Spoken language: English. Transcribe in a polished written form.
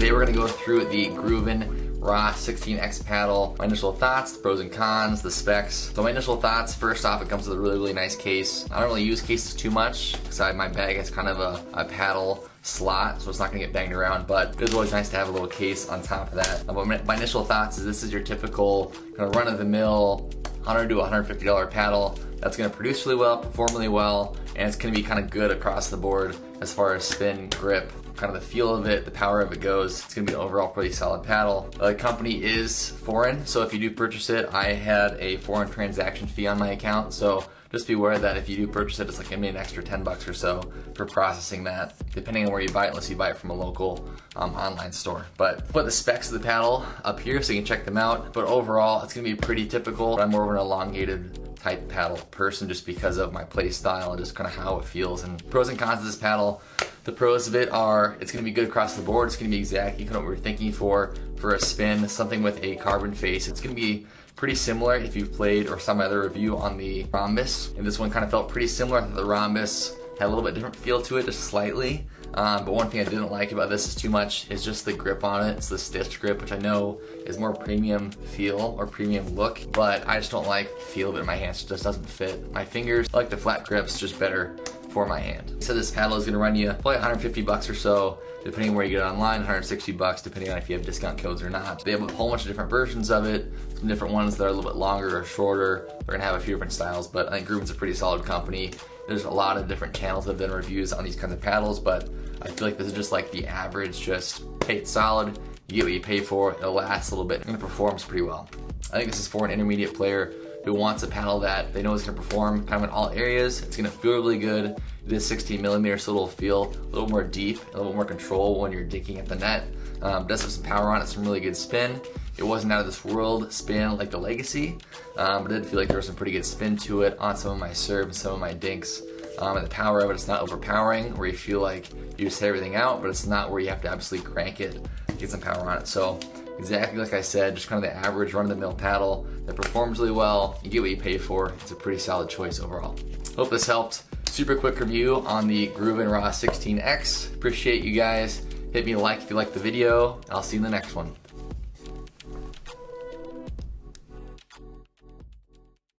Today we're going to go through the Gruvn Raw 16X paddle. My initial thoughts, the pros and cons, the specs. So my initial thoughts, first off, it comes with a really nice case. I don't really use cases too much because my bag has kind of a paddle slot, so it's not going to get banged around, but it is always nice to have a little case on top of that. But my initial thoughts is this is your typical kind of run-of-the-mill $100 to $150 paddle that's going to produce really well, perform really well, and it's going to be kind of good across the board as far as spin, grip, kind of the feel of it, the power of it goes. It's going to be an overall pretty solid paddle. The company is foreign, so if you do purchase it, I had a foreign transaction fee on my account, so just be aware that if you do purchase it, it's like maybe an extra 10 bucks or so for processing that, depending on where you buy it, unless you buy it from a local online store. But put the specs of the paddle up here so you can check them out. But overall, it's gonna be pretty typical. I'm more of an elongated type paddle person just because of my play style and just kind of how it feels. And pros and cons of this paddle. The pros of it are it's going to be good across the board. It's going to be exactly kind of what we're thinking for a spin, something with a carbon face. It's going to be pretty similar if you've played or saw my other review on the rhombus. And this one kind of felt pretty similar. The rhombus had a little bit different feel to it, just slightly. But one thing I didn't like about this is too much is just the grip on it. It's the stitched grip, which I know is more premium feel or premium look, but I just don't like the feel of it in my hands. It just doesn't fit. My fingers, I like the flat grips, just better for my hand. So this paddle is gonna run you probably 150 bucks or so, depending on where you get it online, 160 bucks, depending on if you have discount codes or not. They have a whole bunch of different versions of it, some different ones that are a little bit longer or shorter. They're gonna have a few different styles, but I think Gruvn's a pretty solid company. There's a lot of different channels that have done reviews on these kinds of paddles, but I feel like this is just like the average, just pay it solid, you get what you pay for, it'll last a little bit, and it performs pretty well. I think this is for an intermediate player who wants a paddle that they know is going to perform kind of in all areas. It's going to feel really good. It is 16 millimeters, so it'll feel a little more deep, a little more control when you're digging at the net. It does have some power on it, some really good spin. It wasn't out of this world spin like the Legacy, but I did feel like there was some pretty good spin to it on some of my serves and some of my dinks. And the power of it, it's not overpowering where you feel like you just hit everything out, but it's not where you have to absolutely crank it to get some power on it. So exactly like I said, just kind of the average run-of-the-mill paddle that performs really well. You get what you pay for. It's a pretty solid choice overall. Hope this helped. Super quick review on the Gruvn Raw 16X. Appreciate you guys. Hit me a like if you liked the video. I'll see you in the next one.